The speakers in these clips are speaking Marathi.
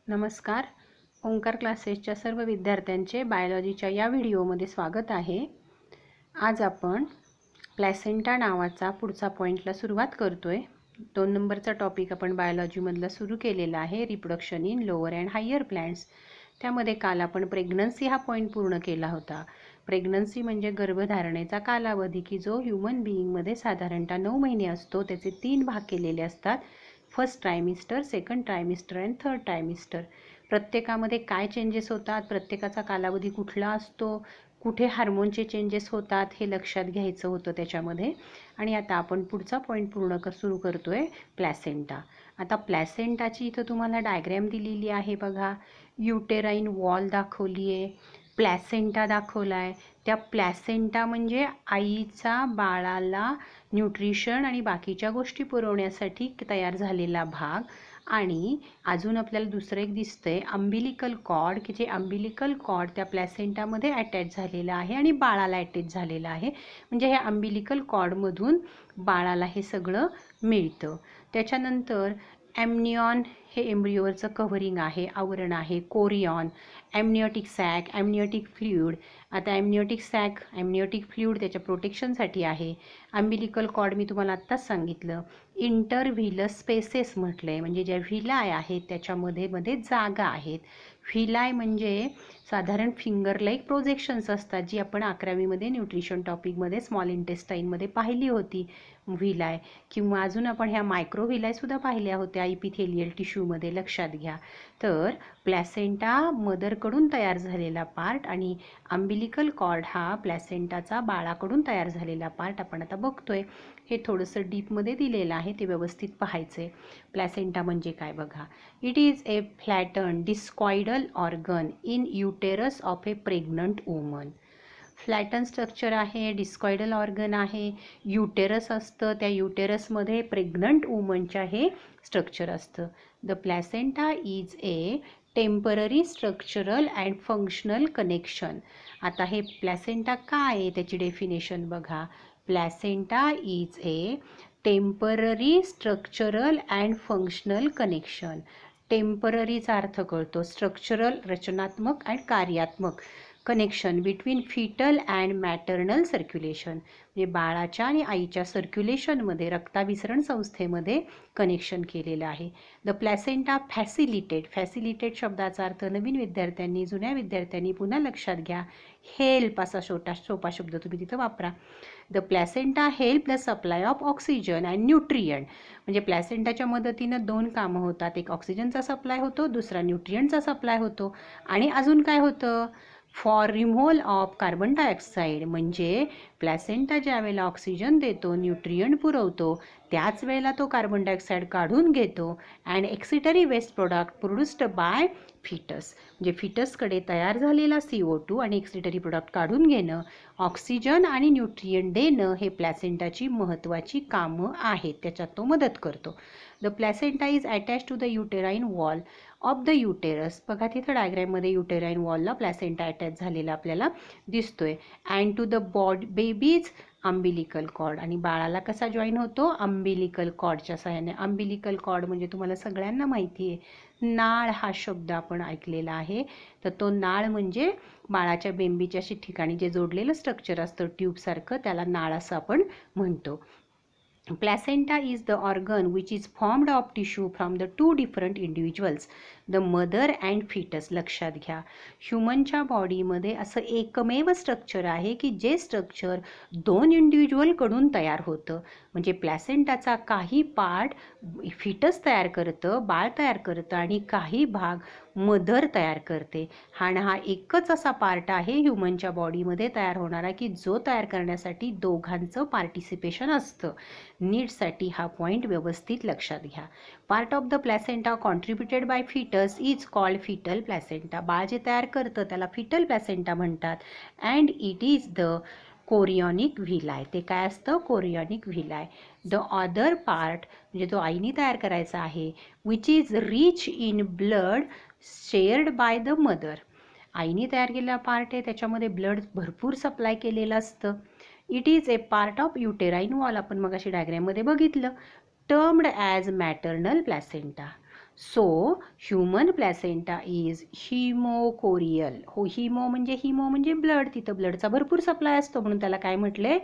नमस्कार. ओंकार क्लासेसच्या सर्व विद्यार्थ्यांचे बायोलॉजीच्या या व्हिडिओमध्ये स्वागत आहे. आज आपण प्लॅसेंटा नावाचा पुढचा पॉईंटला सुरुवात करतोय. 2 नंबरचा टॉपिक आपण बायोलॉजीमधला सुरू केलेला आहे, reproduction in lower and higher plants. त्यामध्ये काल आपण प्रेग्नन्सी हा पॉईंट पूर्ण केला होता. प्रेग्नन्सी म्हणजे गर्भधारणेचा कालावधी की जो ह्यूमन बिईंगमध्ये साधारणतः 9 महिने असतो. त्याचे 3 भाग केलेले असतात, फर्स्ट ट्रायमिस्टर, सेकंड ट्रायमिस्टर आणि थर्ड ट्रायमिस्टर. प्रत्येकामध्ये काय चेंजेस होतात, प्रत्येकाचा कालावधी कुठला असतो, कुठे हार्मोनचे चेंजेस होतात हे लक्षात घ्यायचं होतं त्याच्यामध्ये. आणि आता आपण पुढचा पॉईंट सुरू करतोय, प्लॅसेंटा. आता प्लॅसेंटाची इथं तुम्हाला डायग्रॅम दिलेली आहे बघा. युटेराईन वॉल दाखवली आहे, प्लॅसेंटा दाखवला आहे. त्या प्लॅसेंटा म्हणजे आईचा बाळाला न्यूट्रिशन आणि बाकीच्या गोष्टी पुरवण्यासाठी तयार झालेला भाग. आणि अजून आपल्याला दुसरं एक दिसतंय अंबिलिकल कॉर्ड, की जे अंबिलिकल कॉर्ड त्या प्लॅसेंटामध्ये अटॅच झालेलं आहे आणि बाळाला अटॅच झालेलं आहे. म्हणजे ह्या अंबिलिकल कॉर्डमधून बाळाला हे सगळं मिळतं. त्याच्यानंतर ॲम्निऑन हे एम्ब्रिओवरचं कव्हरिंग आहे, आवरण आहे. कोरिऑन, ॲम्नियोटिक सॅक, ॲम्नियोटिक फ्लुइड. आता ॲम्नियोटिक फ्लुइड त्याच्या प्रोटेक्शनसाठी आहे. अंबिलिकल कॉर्ड मी तुम्हाला आत्ताच सांगितलं. इंटरव्हिलस स्पेसेस म्हटलं आहे, म्हणजे ज्या व्हिलाय आहेत त्याच्यामध्ये जागा आहेत. व्हिलाय म्हणजे साधारण फिंगर लाईक प्रोजेक्शन्स असतात, जी आपण 11वीमध्ये न्यूट्रिशन टॉपिकमध्ये स्मॉल इंटेस्टाईनमध्ये पाहिली होती व्हिलाय. किंवा अजून आपण ह्या मायक्रो व्हिलायसुद्धा पाहिल्या होत्या इपिथेलियल टिश्यूमध्ये, लक्षात घ्या. तर प्लॅसेंटा मदरकडून तयार झालेला पार्ट आणि अंबिलिकल कॉर्ड हा प्लॅसेंटाचा बाळाकडून तयार झालेला पार्ट आपण आता बघतोय. हे थोडंसं डीपमध्ये दिलेलं आहे, ते व्यवस्थित पाहायचं आहे. प्लॅसेंटा म्हणजे काय बघा. It is a flatten discoidal organ in uterus of a pregnant woman. Flatten structure आहे, डिस्कॉइडल ऑर्गन आहे, युटेरस असतं, त्या युटेरसमध्ये प्रेग्नंट वुमनच्या हे स्ट्रक्चर असतं. The placenta is a temporary structural and functional connection. आता हे प्लॅसेंटा काय आहे त्याची डेफिनेशन बघा. Placenta is a temporary structural and functional connection. टेम्पररीचा अर्थ कळतो, स्ट्रक्चरल रचनात्मक आणि कार्यात्मक. Connection between fetal and maternal circulation, म्हणजे बाळाच्या आणि आईच्या सर्क्युलेशनमध्ये, रक्ताभिसरण संस्थेमध्ये कनेक्शन केलेलं आहे. द प्लॅसेंटा फॅसिलिटेट शब्दाचा अर्थ नवीन विद्यार्थ्यांनी, जुन्या विद्यार्थ्यांनी पुन्हा लक्षात घ्या. हेल्प असा सोपा शब्द तुम्ही तिथं वापरा. The placenta help the supply of oxygen and nutrient. म्हणजे प्लॅसेंटाच्या मदतीनं 2 कामं होतात. एक ऑक्सिजनचा सप्लाय होतो, दुसरा न्यूट्रियंटचा सप्लाय होतो. आणि अजून काय होतं, for removal of carbon dioxide. म्हणजे प्लॅसेंटा ज्या वेळेला ऑक्सिजन देतो, न्यूट्रियंट पुरवतो, त्याच वेळेला तो कार्बन डायऑक्साईड काढून घेतो. And excretory waste product produced by fetus. म्हणजे फिटसकडे तयार झालेला CO2 आणि एक्सिटरी प्रोडक्ट काढून घेणं, ऑक्सिजन आणि न्यूट्रियंट देणं हे प्लॅसेंटाची महत्त्वाची कामं आहेत, त्याच्यात तो मदत करतो. The placenta is attach to the uterine wall of the uterus. बघा तिथं डायग्रॅममध्ये युटेराईन वॉलला प्लॅसेंटा अटॅच झालेला आपल्याला दिसतोय. And to the baby's umbilical cord. आणि बाळाला कसा जॉईन होतो, अंबिलिकल कॉर्डच्या सहाय्याने. अंबिलिकल कॉर्ड म्हणजे तुम्हाला सगळ्यांना माहिती आहे, नाळ हा शब्द आपण ऐकलेला आहे. तर तो नाळ म्हणजे बाळाच्या बेंबीच्या ठिकाणी जे जोडलेलं स्ट्रक्चर असतं ट्यूबसारखं, त्याला नाळ असं आपण म्हणतो. Placenta is the organ which is formed of tissue from the 2 different individuals, the mother and fetus. लक्षात घ्या, ह्युमनच्या बॉडीमध्ये असं एकमेव स्ट्रक्चर आहे की जे स्ट्रक्चर 2 इंडिव्हिज्युअलकडून तयार होतं. म्हणजे प्लॅसेंटाचा काही पार्ट फिटस तयार करतं, बाळ तयार करतं, आणि काही भाग मदर तयार करते. हा एकच असा पार्ट आहे ह्युमनच्या बॉडीमध्ये तयार होणारा की जो तयार करण्यासाठी दोघांचं पार्टिसिपेशन असतं. नीडसाठी हा पॉईंट व्यवस्थित लक्षात घ्या. Part of the placenta contributed by foetus is called foetal placenta. बाळ जे तयार करतं त्याला फिटल प्लॅसेंटा म्हणतात. And it is the chorionic villi. ते काय असतं, chorionic villi. The other part म्हणजे जो आईने तयार करायचा आहे, which is rich in blood shared by the mother. आईने तयार केलेला पार्ट आहे, त्याच्यामध्ये ब्लड भरपूर सप्लाय केलेलं असतं. It is a part of uterine wall. आपण मग अशी डायग्रॅममध्ये बघितलं. Termed as maternal placenta. So human placenta is haemochorial. Haemo म्हणजे ब्लड, तिथं ब्लडचा भरपूर सप्लाय असतो म्हणून त्याला काय म्हटले,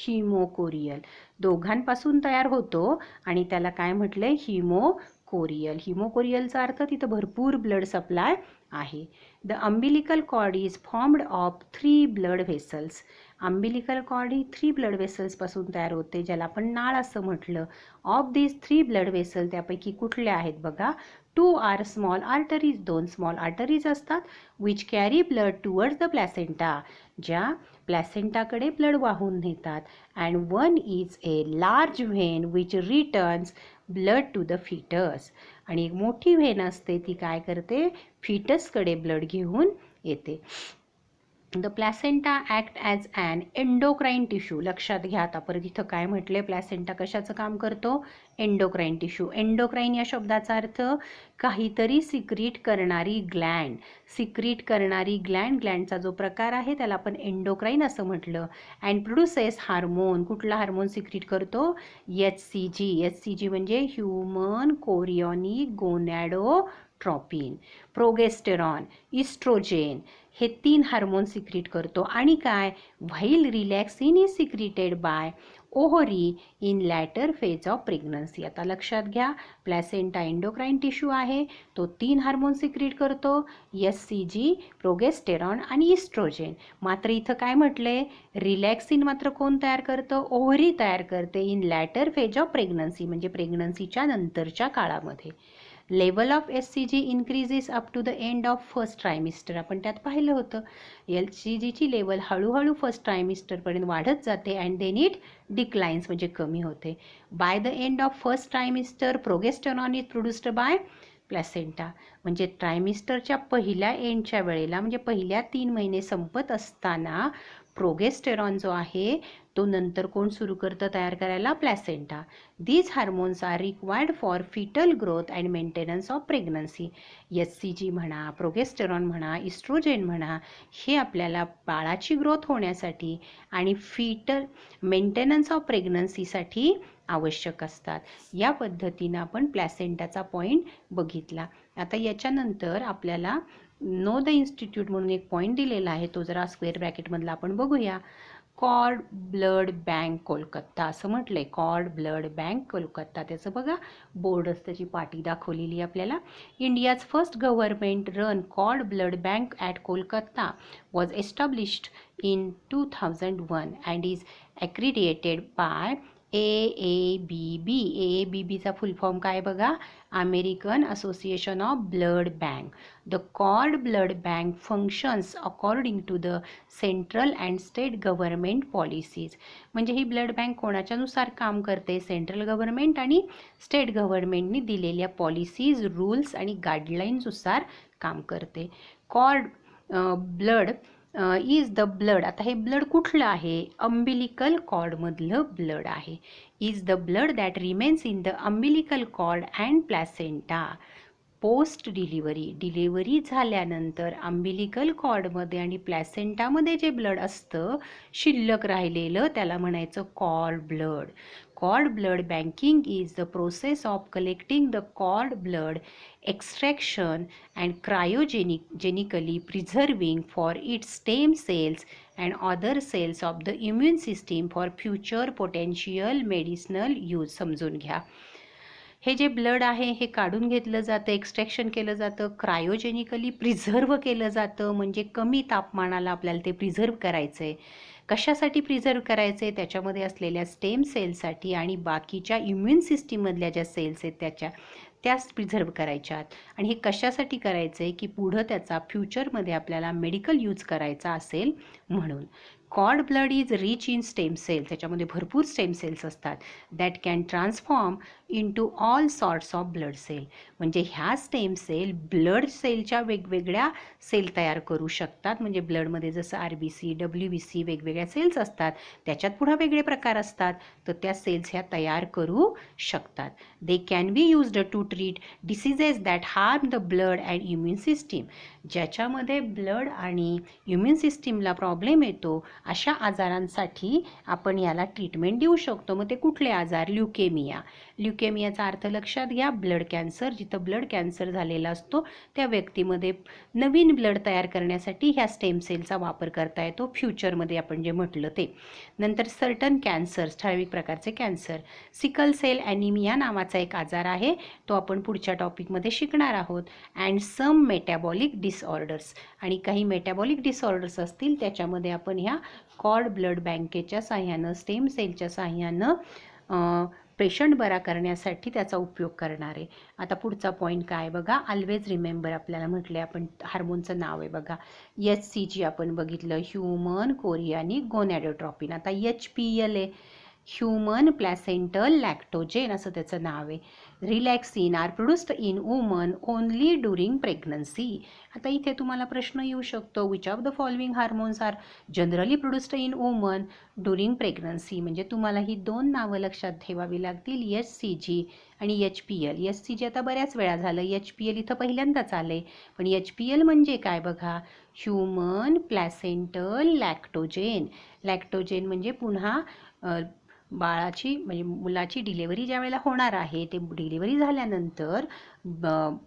हिमोकोरियल. दोघांपासून तयार होतो आणि त्याला काय म्हटले, हिमोकोरियल. हिमोकोरियलचा अर्थ तिथं भरपूर ब्लड सप्लाय आहे. The umbilical cord is formed of 3 blood vessels. Umbilical cord ही 3 ब्लड व्हेसल्सपासून तयार होते, ज्याला आपण नाळ असं म्हटलं. ऑफ दिस 3 ब्लड व्हेसल, त्यापैकी कुठल्या आहेत बघा, 2 R small arteries, 2 small arteries असतात, which carry blood towards the placenta, ज्या प्लॅसेंटाकडे ब्लड वाहून नेतात. And 1 is a large when which returns blood to the foetus. आणि एक मोठी व्हेन असते, ती काय करते, फिटसकडे ब्लड घेऊन येते. The placenta act as an endocrine tissue. लक्षात घ्या आता परत इथं काय म्हटले, प्लॅसेंटा कशाचं काम करतो, एंडोक्राईन टिश्यू. एंडोक्राईन या शब्दाचा अर्थ काहीतरी सिक्रीट करणारी ग्लँड. सिक्रीट करणारी ग्लँडचा जो प्रकार आहे त्याला आपण एंडोक्राईन असं म्हटलं. And produces hormone. कुठला हार्मोन सिक्रीट करतो, HCG. HCG म्हणजे human chorionic gonadotropin, progesterone, oestrogen, हे 3 हार्मोन सिक्रीट करतो. आणि काय, while relaxin is secreted by ovary in later phase of pregnancy. आता लक्षात घ्या, प्लॅसेंटा एंडोक्राईन टिश्यू आहे, तो 3 हार्मोन सिक्रीट करतो, HCG, प्रोगेस्टेरॉन आणि इस्ट्रोजेन. मात्र इथं काय म्हटले, रिलॅक्सिन मात्र कोण तयार करतं, ओव्हरी तयार करते in later phase of pregnancy, म्हणजे प्रेग्नन्सीच्या नंतरच्या काळामध्ये. Level of HCG increases up to the end of first trimester. आपण त्यात पाहिलं होतं, HCGची लेवल हळूहळू फर्स्ट ट्रायमिस्टरपर्यंत वाढत जाते अँड देन इट डिक्लाइन्स म्हणजे कमी होते. By the end of first trimester progesterone is produced by placenta. म्हणजे ट्रायमिस्टरच्या पहिल्या एंडच्या वेळेला, म्हणजे पहिल्या 3 महिने संपत असताना प्रोगेस्टेरॉन जो आहे तो नंतर कोण सुरू करतं तयार करायला, placenta. These hormones are required for foetal growth and maintenance of pregnancy. HCG म्हणा, प्रोगेस्टेरॉन म्हणा, इस्ट्रोजेन म्हणा, हे आपल्याला बाळाची ग्रोथ होण्यासाठी आणि फिटल मेंटेनन्स ऑफ प्रेग्नन्सीसाठी आवश्यक असतात. या पद्धतीनं आपण प्लॅसेंटाचा पॉईंट बघितला. आता याच्यानंतर आपल्याला नो द इन्स्टिट्यूट म्हणून एक पॉईंट दिलेला आहे, तो जरा स्क्वेअर ब्रॅकेटमधला आपण बघूया. कॉर्ड ब्लड बँक कोलकाता असं म्हटलंय, कॉर्ड ब्लड बँक कोलकाता. त्याचं बघा बोर्डच, त्याची पाटी दाखवलेली आपल्याला. India's first government run cord blood bank at Kolkata was established in 2001 and is accredited by AABB. AABBचा फुल फॉर्म काय बघा, American Association of Blood Bank. The cord blood bank functions according to the central and state government policies. म्हणजे ही ब्लड बँक कोणाच्यानुसार काम करते, सेंट्रल गव्हर्नमेंट आणि स्टेट गव्हर्नमेंटनी दिलेल्या पॉलिसीज, रूल्स आणि गाईडलाईन्सनुसार काम करते. Cord blood is the blood. आता हे ब्लड कुठलं आहे, अम्बिलिकल कॉर्डमधलं ब्लड आहे. Is the blood that remains in the umbilical cord and placenta post delivery. Delivery झाल्यानंतर अम्बिलिकल कॉर्डमध्ये आणि प्लॅसेंटामध्ये जे ब्लड असतं शिल्लक राहिलेलं, त्याला म्हणायचं cord blood. Cord blood banking is the process of collecting the cord blood, extraction and cryogenically preserving for its stem cells and other cells of the immune system for future potential medicinal use. समजून घ्या, हे जे ब्लड आहे हे काढून घेतलं जातं, एक्स्ट्रॅक्शन केलं जातं, क्रायोजेनिकली प्रिझर्व्ह केलं जातं, म्हणजे कमी तापमानाला आपल्याला ते प्रिझर्व्ह करायचं आहे. कशासाठी प्रिझर्व्ह करायचं आहे, त्याच्यामध्ये असलेल्या स्टेम सेलसाठी आणि बाकीच्या इम्युन सिस्टीममधल्या ज्या सेल्स आहेत त्याच प्रिझर्व्ह करायच्यात. आणि हे कशासाठी करायचं आहे की पुढं त्याचा फ्युचरमध्ये आपल्याला मेडिकल यूज करायचा असेल म्हणून. Cord blood is rich in stem cell. त्याच्यामध्ये भरपूर स्टेम सेल्स असतात. That can transform into all sorts of blood cell. म्हणजे ह्या स्टेम सेल ब्लड सेलच्या वेगवेगळ्या सेल तयार करू शकतात. म्हणजे ब्लडमध्ये जसं RBC, WBC वेगवेगळ्या सेल्स असतात, त्याच्यात पुन्हा वेगळे प्रकार असतात, तर त्या सेल्स ह्या तयार करू शकतात. They can be used to treat diseases that harm the blood and immune system. ज्याच्यामध्ये ब्लड आणि इम्युन सिस्टीमला प्रॉब्लेम येतो अशा आजारांसाठी आपण याला ट्रीटमेंट देऊ शकतो. मग ते कुठले आजार, ल्युकेमिया, ल्युकेमियाचा अर्थ लक्षात घ्या, ब्लड कॅन्सर. जिथं ब्लड कॅन्सर झालेला असतो त्या व्यक्तीमध्ये नवीन ब्लड तयार करण्यासाठी ह्या स्टेम सेलचा वापर करता येतो, फ्युचरमध्ये आपण जे म्हटलं ते. नंतर सर्टन कॅन्सर्स, ठराविक प्रकारचे कॅन्सर. सिकल सेल ॲनिमिया नावाचा एक आजार आहे, तो आपण पुढच्या टॉपिकमध्ये शिकणार आहोत. अँड सम मेटॅबॉलिक डिसऑर्डर्स, आणि काही मेटॅबॉलिक डिसऑर्डर्स असतील त्याच्यामध्ये आपण ह्या कॉर्ड ब्लड बँकेच्या साह्यानं, स्टेम सेलच्या साह्यानं पेशंट बरा करण्यासाठी त्याचा उपयोग करणार आहे. आता पुढचा पॉईंट काय बघा, ऑलवेज रिमेंबर आपल्याला म्हटले, आपण हार्मोनचं नाव आहे बघा, HCG आपण बघितलं, ह्युमन कोरियानिक गोनॅडोट्रॉपिन. आता HPL आहे, ह्युमन प्लॅसेंटल लॅक्टोजेन असं त्याचं नाव आहे. Relaxin are produced in woman only during pregnancy. आता इथे तुम्हाला प्रश्न येऊ शकतो, which of the following hormones are generally produced in woman during pregnancy. म्हणजे तुम्हाला ही दोन नावं लक्षात ठेवावी लागतील, HCG आणि HPL. HCG आता बऱ्याच वेळा झालं, HPL इथं पहिल्यांदाच आलं आहे. पण HPL म्हणजे काय बघा, ह्युमन प्लॅसेंटल लॅक्टोजेन. लॅक्टोजेन म्हणजे पुन्हा बाळाची म्हणजे मुलाची डिलेवरी ज्या वेळेला होणार आहे, ते डिलेवरी झाल्यानंतर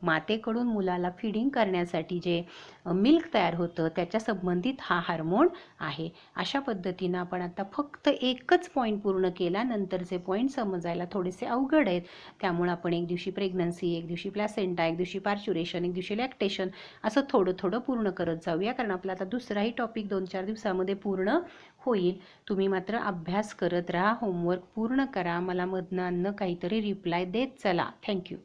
मातेकडून मुलाला फिडिंग करण्यासाठी जे मिल्क तयार होतं त्याच्या संबंधित हा हार्मोन आहे. अशा पद्धतीनं आपण आता फक्त एकच पॉईंट पूर्ण केला, नंतरचे पॉईंट समजायला थोडेसे अवघड आहेत. त्यामुळे आपण एक दिवशी प्रेग्नन्सी, एक दिवशी प्लॅसेंटा, एक दिवशी पार्च्युरेशन, एक दिवशी लॅक्टेशन असं थोडं थोडं पूर्ण करत जाऊया, कारण आपला आता दुसराही टॉपिक 2-4 दिवसामध्ये पूर्ण होईल. तुम्ही मात्र अभ्यास करत राहा, होमवर्क पूर्ण करा, मला मधनं काहीतरी रिप्लाय देत चला. थँक्यू.